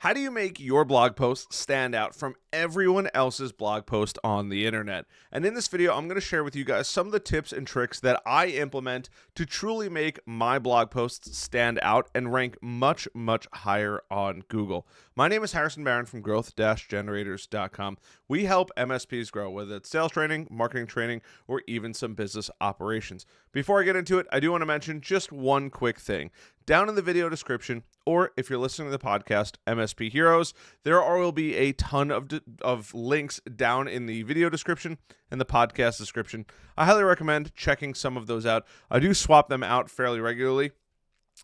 How do you make your blog post stand out from everyone else's blog post on the internet? And in this video, I'm going to share with you guys some of the tips and tricks that I implement to truly make my blog posts stand out and rank much, much higher on Google. My name is Harrison Barron from growth-generators.com. We help MSPs grow, whether it's sales training, marketing training, or even some business operations. Before I get into it, I do want to mention just one quick thing. Down in the video description, or if you're listening to the podcast, MSP Heroes, there will be a ton of links down in the video description and the podcast description. I highly recommend checking some of those out. I do swap them out fairly regularly.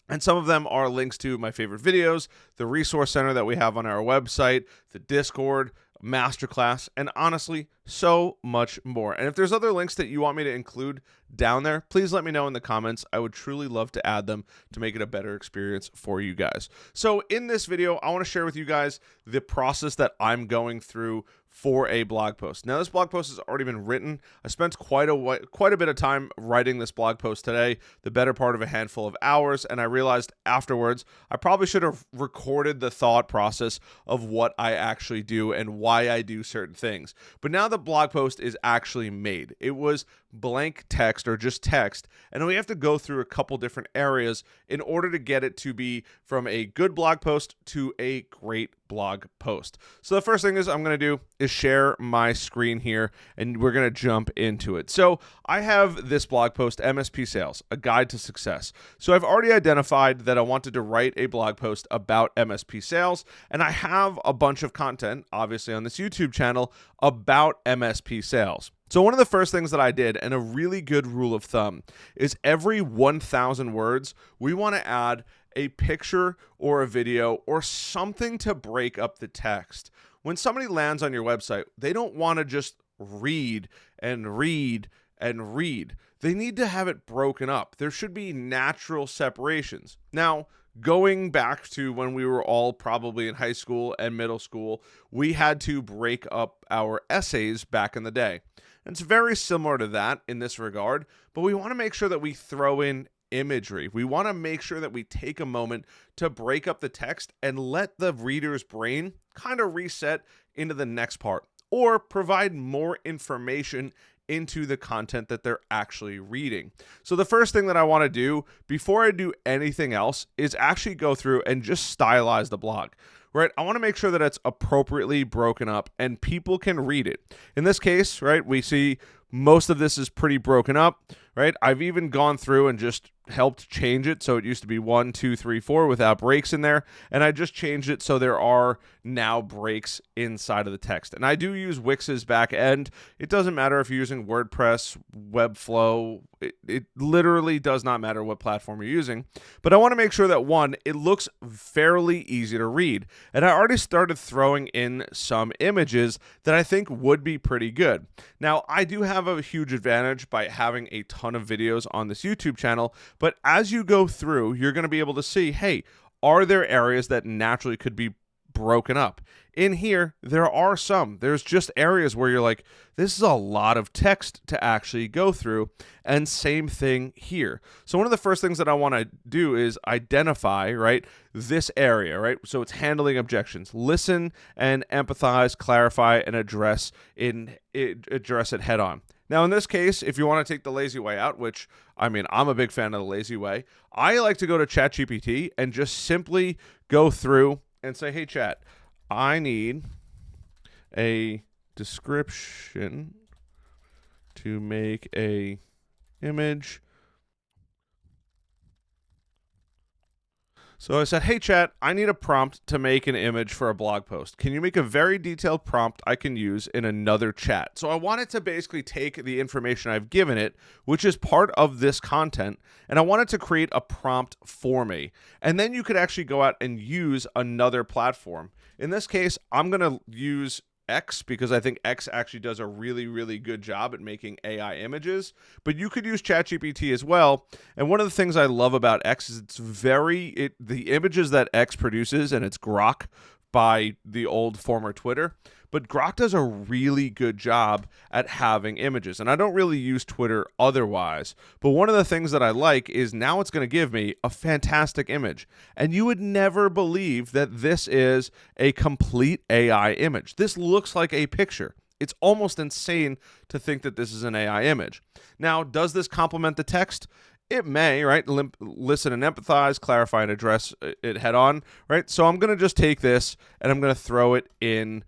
And some of them are links to my favorite videos, the resource center that we have on our website, the Discord, masterclass, and honestly, so much more. And if there's other links that you want me to include down there, please let me know in the comments. I would truly love to add them to make it a better experience for you guys. So in this video, I want to share with you guys the process that I'm going through for a blog post. Now, this blog post has already been written. I spent quite a bit of time writing this blog post today, the better part of a handful of hours, and I realized afterwards I probably should have recorded the thought process of what I actually do and why I do certain things. But now the blog post is actually made. It was blank text or just text, and we have to go through a couple different areas in order to get it to be from a good blog post to a great blog post. So the first thing is I'm going to do is share my screen here, and we're going to jump into it. So I have this blog post, MSP Sales, a guide to success. So I've already identified that I wanted to write a blog post about MSP sales, and I have a bunch of content, obviously on this YouTube channel, about MSP sales. So one of the first things that I did, and a really good rule of thumb, is every 1,000 words, we want to add a picture or a video or something to break up the text. When somebody lands on your website, they don't want to just read and read and read. They need to have it broken up. There should be natural separations. Now, going back to when we were all probably in high school and middle school, we had to break up our essays back in the day. And it's very similar to that in this regard, but we want to make sure that we throw in imagery. We want to make sure that we take a moment to break up the text and let the reader's brain kind of reset into the next part, or provide more information into the content that they're actually reading. So the first thing that I want to do before I do anything else is actually go through and just stylize the blog. Right? I want to make sure that it's appropriately broken up and people can read it. In this case, right, we see most of this is pretty broken up, right? I've even gone through and just helped change it. So it used to be 1, 2, 3, 4 without breaks in there. And I just changed it so there are now breaks inside of the text. And I do use Wix's back end. It doesn't matter if you're using WordPress, Webflow. It literally does not matter what platform you're using. But I want to make sure that, one, it looks fairly easy to read. And I already started throwing in some images that I think would be pretty good. Now, I do have a huge advantage by having a ton of videos on this YouTube channel. But as you go through, you're going to be able to see, hey, are there areas that naturally could be broken up? In here, there are some. There's just areas where you're like, this is a lot of text to actually go through, and same thing here. So one of the first things that I want to do is identify, right, this area, right? So it's handling objections. Listen and empathize, clarify, and address it head on. Now, in this case, if you want to take the lazy way out, which, I mean, I'm a big fan of the lazy way, I like to go to ChatGPT and just simply go through and say, hey, Chat, I need a description to make a image. So I said, hey, Chat, I need a prompt to make an image for a blog post. Can you make a very detailed prompt I can use in another chat? So I wanted to basically take the information I've given it, which is part of this content, and I wanted to create a prompt for me. And then you could actually go out and use another platform. In this case, I'm going to use X because I think X actually does a really, really good job at making AI images, but you could use ChatGPT as well. And one of the things I love about X is the images that X produces, and it's Grok, by the old former Twitter, but Grok does a really good job at having images. And I don't really use Twitter otherwise, but one of the things that I like is now it's going to give me a fantastic image. And you would never believe that this is a complete AI image. This looks like a picture. It's almost insane to think that this is an AI image. Now, does this complement the text? It may, right? Listen and empathize, clarify and address it head on, right? So I'm going to just take this and I'm going to throw it in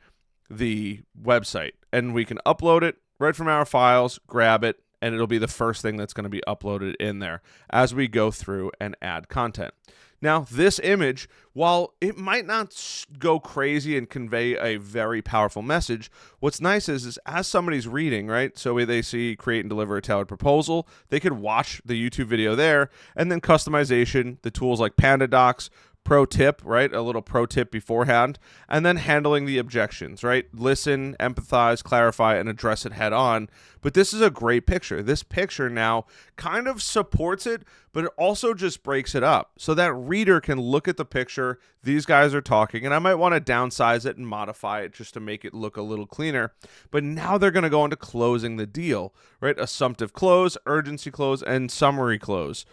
the website, and we can upload it right from our files, grab it, and it'll be the first thing that's going to be uploaded in there as we go through and add content. Now, this image, while it might not go crazy and convey a very powerful message, what's nice is as somebody's reading, right? So they see create and deliver a tailored proposal, they could watch the YouTube video there, and then customization, the tools like PandaDocs, pro tip, right? A little pro tip beforehand, and then handling the objections, right? Listen, empathize, clarify, and address it head on. But this is a great picture. This picture now kind of supports it, but it also just breaks it up so that reader can look at the picture. These guys are talking, and I might want to downsize it and modify it just to make it look a little cleaner. But now they're going to go into closing the deal, right? Assumptive close, urgency close, and summary close.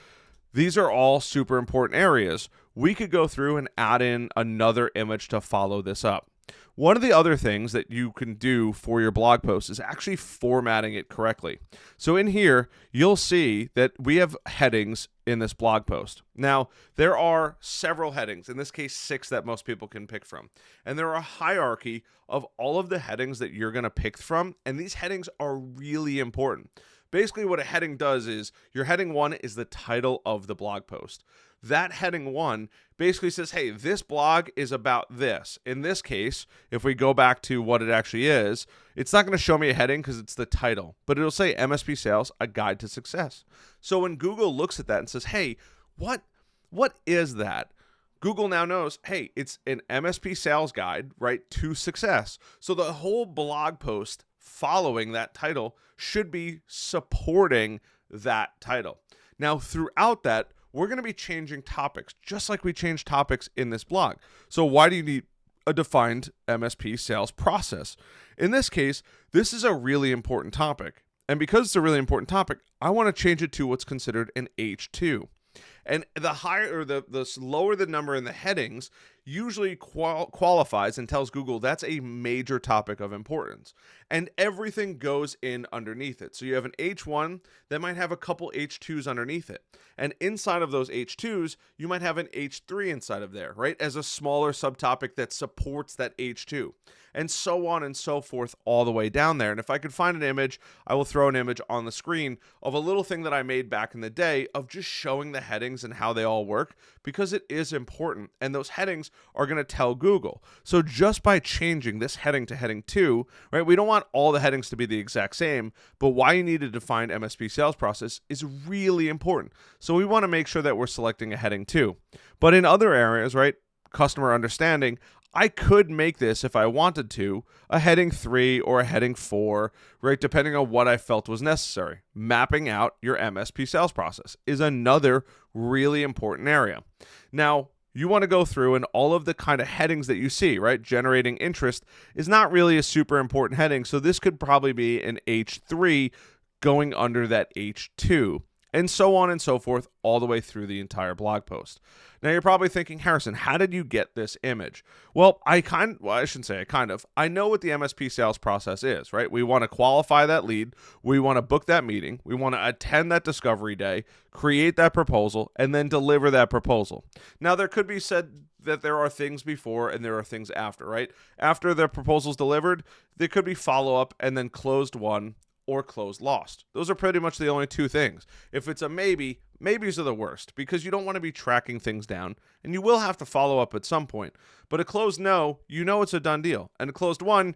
These are all super important areas. We could go through and add in another image to follow this up. One of the other things that you can do for your blog post is actually formatting it correctly. So in here, you'll see that we have headings in this blog post. Now, there are several headings, in this case 6 that most people can pick from. And there are a hierarchy of all of the headings that you're going to pick from, and these headings are really important. Basically, what a heading does is your heading 1 is the title of the blog post. That heading 1 basically says, hey, this blog is about this. In this case, if we go back to what it actually is, it's not going to show me a heading because it's the title, but it'll say MSP Sales, a Guide to Success. So when Google looks at that and says, hey, what is that? Google now knows, hey, it's an MSP sales guide, right, to success. So the whole blog post following that title should be supporting that title. Now, throughout that, we're going to be changing topics, just like we change topics in this blog. So why do you need a defined MSP sales process? In this case, this is a really important topic. And because it's a really important topic, I want to change it to what's considered an H2. And the higher or the lower the number in the headings usually qualifies and tells Google that's a major topic of importance. And everything goes in underneath it. So you have an H1 that might have a couple H2s underneath it. And inside of those H2s, you might have an H3 inside of there, right? As a smaller subtopic that supports that H2. And so on and so forth all the way down there. And if I could find an image, I will throw an image on the screen of a little thing that I made back in the day of just showing the headings and how they all work, because it is important. And those headings are going to tell Google. So just by changing this heading to heading 2, right, we don't want all the headings to be the exact same, but why you need a defined MSP sales process is really important. So we want to make sure that we're selecting a heading 2. But in other areas, right, customer understanding, I could make this, if I wanted to, a heading 3 or a heading 4, right, depending on what I felt was necessary. Mapping out your MSP sales process is another really important area. Now, you want to go through and all of the kind of headings that you see, right? Generating interest is not really a super important heading, so this could probably be an H3 going under that H2. And so on and so forth all the way through the entire blog post. Now you're probably thinking, Harrison, how did you get this image? Well, I shouldn't say I know what the MSP sales process is, right? We want to qualify that lead. We want to book that meeting. We want to attend that discovery day, create that proposal, and then deliver that proposal. Now there could be said that there are things before and there are things after, right? After the proposal's delivered, there could be follow-up and then closed won or closed lost. Those are pretty much the only two things. If it's a maybe, maybes are the worst because you don't want to be tracking things down and you will have to follow up at some point. But a closed no, you know it's a done deal. And a closed one,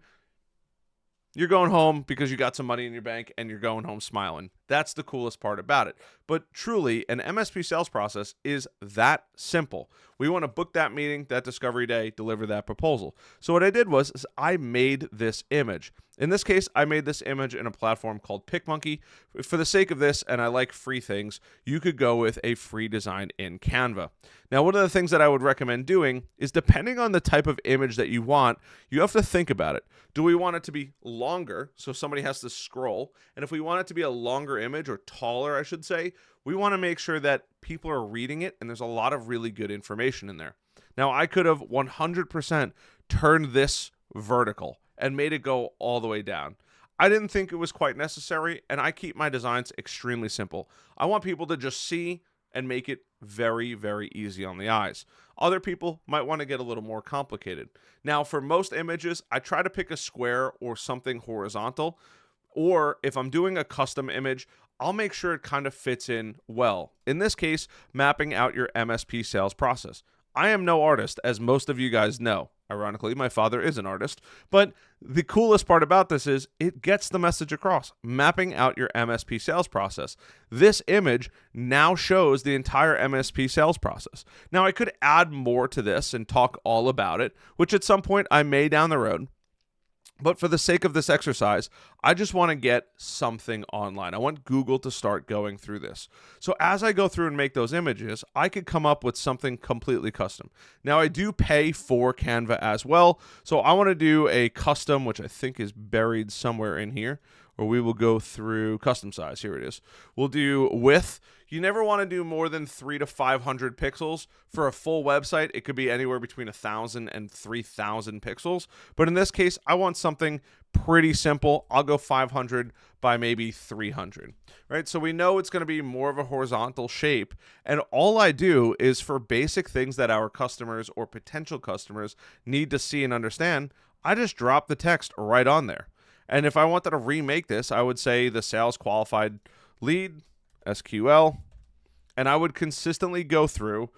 you're going home because you got some money in your bank and you're going home smiling. That's the coolest part about it. But truly, an MSP sales process is that simple. We want to book that meeting, that discovery day, deliver that proposal. So what I did was is I made this image. In this case, I made this image in a platform called PicMonkey. For the sake of this, and I like free things, you could go with a free design in Canva. Now, one of the things that I would recommend doing is, depending on the type of image that you want, you have to think about it. Do we want it to be longer, so somebody has to scroll? And if we want it to be a longer image, or taller, I should say, we want to make sure that people are reading it and there's a lot of really good information in there. Now, I could have 100% turned this vertical and made it go all the way down. I didn't think it was quite necessary, and I keep my designs extremely simple. I want people to just see and make it very, very easy on the eyes. Other people might want to get a little more complicated. Now, for most images, I try to pick a square or something horizontal, or if I'm doing a custom image, I'll make sure it kind of fits in well. In this case, mapping out your MSP sales process. I am no artist, as most of you guys know. Ironically, my father is an artist, but the coolest part about this is it gets the message across, mapping out your MSP sales process. This image now shows the entire MSP sales process. Now, I could add more to this and talk all about it, which at some point I may down the road. But for the sake of this exercise, I just want to get something online. I want Google to start going through this. So as I go through and make those images, I could come up with something completely custom. Now, I do pay for Canva as well. So I want to do a custom, which I think is buried somewhere in here, or we will go through custom size. Here it is. We'll do width. You never want to do more than 300 to 500 pixels. For a full website, it could be anywhere between 1,000 and 3,000 pixels. But in this case, I want something pretty simple. I'll go 500 by maybe 300, right? So we know it's going to be more of a horizontal shape. And all I do is, for basic things that our customers or potential customers need to see and understand, I just drop the text right on there. And if I wanted to remake this, I would say the sales qualified lead, SQL, and I would consistently go through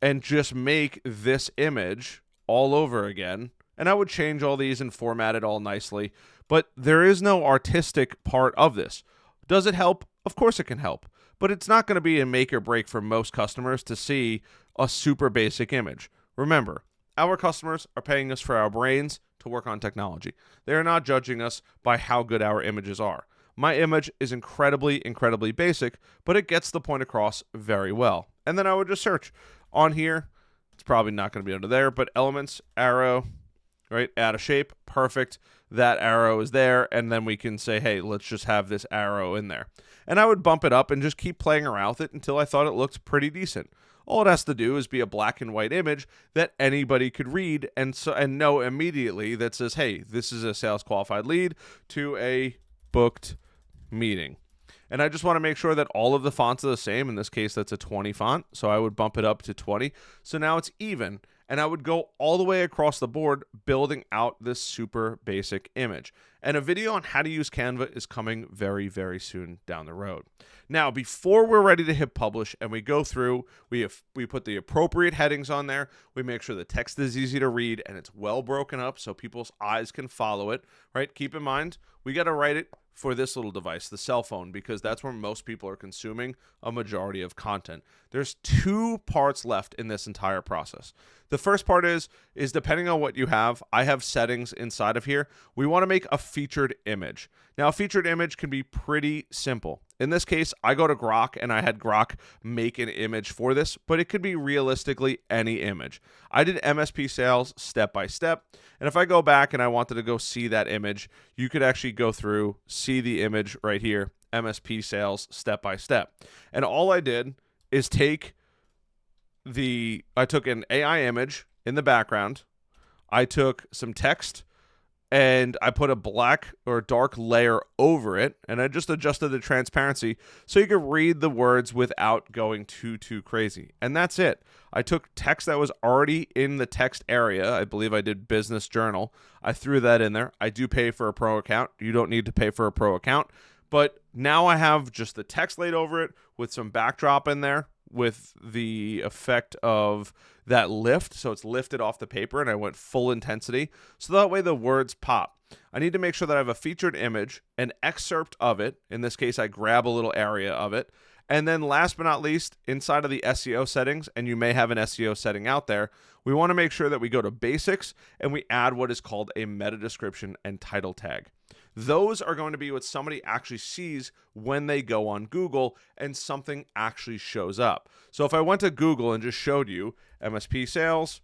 and just make this image all over again. And I would change all these and format it all nicely. But there is no artistic part of this. Does it help? Of course it can help. But it's not going to be a make or break for most customers to see a super basic image. Remember, our customers are paying us for our brains to work on technology. They are not judging us by how good our images are. My image is incredibly, incredibly basic, but it gets the point across very well. And then I would just search on here. It's probably not going to be under there, but elements, arrow, right? Add a shape, perfect. That arrow is there, and then we can say, hey, let's just have this arrow in there. And I would bump it up and just keep playing around with it until I thought it looked pretty decent. All it has to do is be a black and white image that anybody could read and know immediately that says, hey, this is a sales qualified lead to a booked meeting. And I just want to make sure that all of the fonts are the same. In this case, that's a 20 font. So I would bump it up to 20. So now it's even. And I would go all the way across the board building out this super basic image. And a video on how to use Canva is coming very, very soon down the road. Now, before we're ready to hit publish and we go through, we put the appropriate headings on there. We make sure the text is easy to read and it's well broken up so people's eyes can follow it, right? Keep in mind, we got to write it for this little device, the cell phone, because that's where most people are consuming a majority of content. There's two parts left in this entire process. The first part is depending on what you have, I have settings inside of here. We want to make a featured image. Now, a featured image can be pretty simple. In this case, I go to Grok and I had Grok make an image for this, but it could be realistically any image. I did MSP sales step by step. And if I go back and I wanted to go see that image, you could actually go through, see the image right here, MSP sales step by step. And all I did is I took an AI image in the background. I took some text and I put a black or dark layer over it, and I just adjusted the transparency so you could read the words without going too crazy. And that's it. I took text that was already in the text area. I believe I did business journal. I threw that in there. I do pay for a pro account. You don't need to pay for a pro account. But now I have just the text laid over it with some backdrop in there with the effect of that lift. So it's lifted off the paper and I went full intensity. So that way the words pop. I need to make sure that I have a featured image, an excerpt of it. In this case, I grab a little area of it. And then last but not least, inside of the SEO settings, and you may have an SEO setting out there, we want to make sure that we go to basics and we add what is called a meta description and title tag. Those are going to be what somebody actually sees when they go on Google and something actually shows up. So if I went to Google and just showed you MSP sales,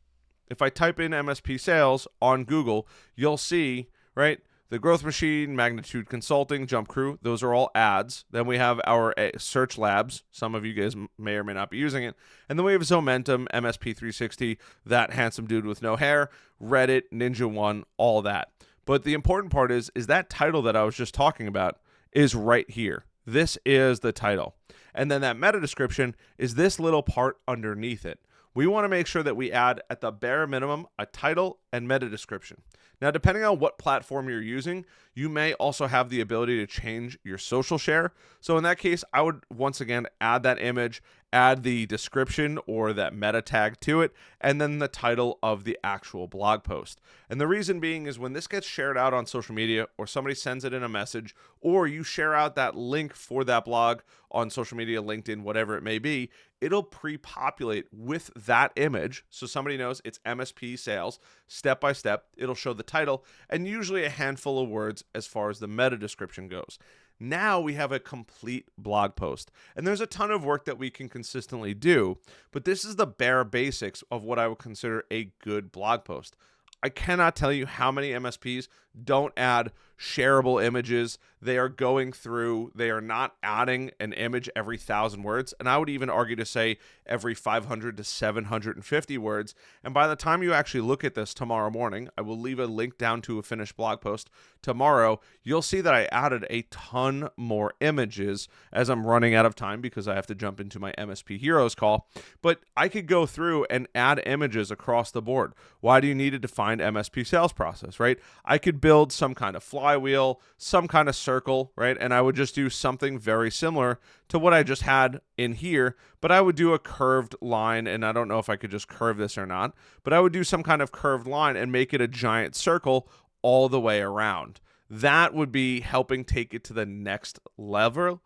if I type in MSP sales on Google, you'll see, right, the Growth Machine, Magnitude Consulting, Jump Crew, those are all ads. Then we have our Search Labs. Some of you guys may or may not be using it. And then we have Zomentum, MSP 360, that handsome dude with no hair, Reddit, Ninja One, all that. But the important part is that title that I was just talking about is right here. This is the title. And then that meta description is this little part underneath it. We want to make sure that we add at the bare minimum a title and meta description. Now, depending on what platform you're using, you may also have the ability to change your social share. So in that case, I would once again add that image, add the description or that meta tag to it, and then the title of the actual blog post. And the reason being is when this gets shared out on social media or somebody sends it in a message or you share out that link for that blog on social media, LinkedIn, whatever it may be, it'll pre-populate with that image. So somebody knows it's MSP sales, step by step. It'll show the title and usually a handful of words as far as the meta description goes. Now we have a complete blog post. And there's a ton of work that we can consistently do, but this is the bare basics of what I would consider a good blog post. I cannot tell you how many MSPs don't add shareable images. They are going through, they are not adding an image every 1,000 words. And I would even argue to say every 500 to 750 words. And by the time you actually look at this tomorrow morning, I will leave a link down to a finished blog post tomorrow. You'll see that I added a ton more images as I'm running out of time because I have to jump into my MSP Heroes call. But I could go through and add images across the board. Why do you need a defined MSP sales process, right? I could build some kind of flywheel, some kind of circle, right? And I would just do something very similar to what I just had in here, but I would do a curved line, and I don't know if I could just curve this or not, but I would do some kind of curved line and make it a giant circle all the way around. That would be helping take it to the next level.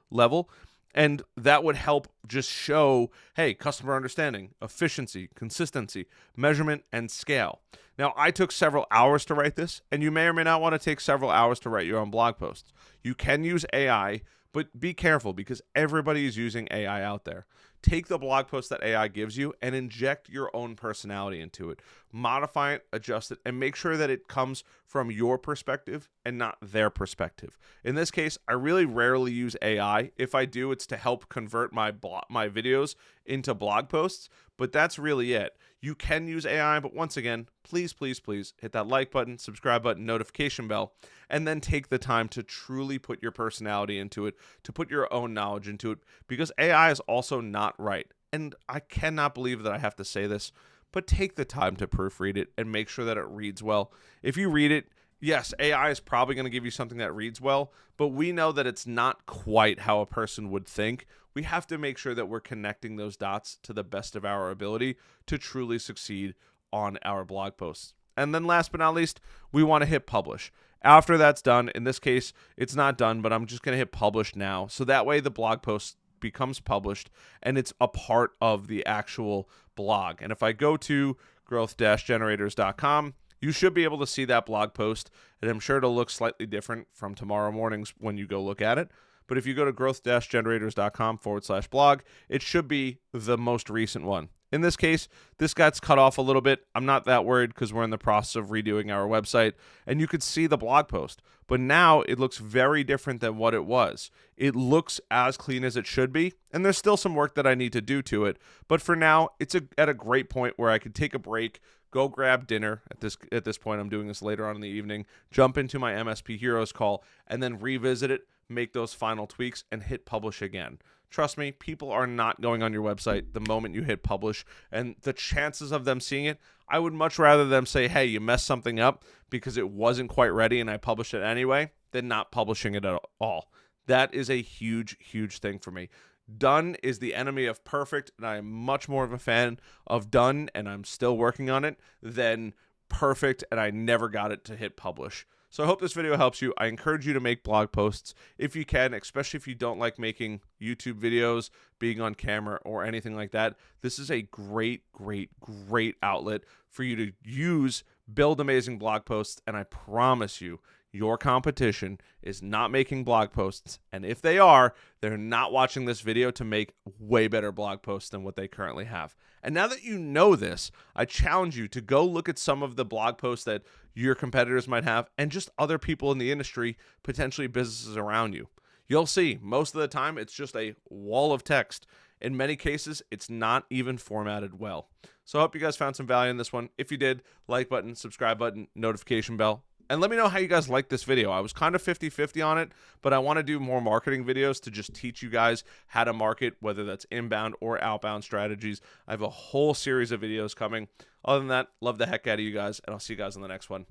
And that would help just show, hey, customer understanding, efficiency, consistency, measurement, and scale. Now, I took several hours to write this, and you may or may not want to take several hours to write your own blog posts. You can use AI, but be careful because everybody is using AI out there. Take the blog post that AI gives you and inject your own personality into it. Modify it, adjust it, and make sure that it comes from your perspective and not their perspective. In this case, I really rarely use AI. If I do, it's to help convert my videos into blog posts, but that's really it. You can use AI, but once again, please, please, please hit that like button, subscribe button, notification bell, and then take the time to truly put your personality into it, to put your own knowledge into it, because AI is also not right. And I cannot believe that I have to say this, but take the time to proofread it and make sure that it reads well. If you read it, yes, AI is probably going to give you something that reads well, but we know that it's not quite how a person would think. We have to make sure that we're connecting those dots to the best of our ability to truly succeed on our blog posts. And then last but not least, we want to hit publish. After that's done, in this case, it's not done, but I'm just going to hit publish now. So that way the blog post becomes published and it's a part of the actual blog. And if I go to growth-generators.com, you should be able to see that blog post, and I'm sure it'll look slightly different from tomorrow mornings when you go look at it. But if you go to growth-generators.com/blog, it should be the most recent one. In this case, this got cut off a little bit. I'm not that worried because we're in the process of redoing our website, and you could see the blog post. But now it looks very different than what it was. It looks as clean as it should be, and there's still some work that I need to do to it. But for now, it's at a great point where I could take a break, go grab dinner. At this point, I'm doing this later on in the evening, jump into my MSP Heroes call, and then revisit it, make those final tweaks, and hit publish again. Trust me, people are not going on your website the moment you hit publish, and the chances of them seeing it, I would much rather them say, hey, you messed something up because it wasn't quite ready and I published it anyway, than not publishing it at all. That is a huge, huge thing for me. Done is the enemy of perfect, and I am much more of a fan of done, and I'm still working on it, than perfect, and I never got it to hit publish. So I hope this video helps you. I encourage you to make blog posts if you can, especially if you don't like making YouTube videos, being on camera, or anything like that. This is a great outlet for you to use, build amazing blog posts, and I promise you, your competition is not making blog posts, and if they are, they're not watching this video to make way better blog posts than what they currently have. And now that you know this, I challenge you to go look at some of the blog posts that your competitors might have and just other people in the industry, potentially businesses around you. You'll see most of the time it's just a wall of text. In many cases, it's not even formatted well. So I hope you guys found some value in this one. If you did, like button, subscribe button, notification bell. And let me know how you guys like this video. I was kind of 50-50 on it, but I want to do more marketing videos to just teach you guys how to market, whether that's inbound or outbound strategies. I have a whole series of videos coming. Other than that, love the heck out of you guys, and I'll see you guys in the next one.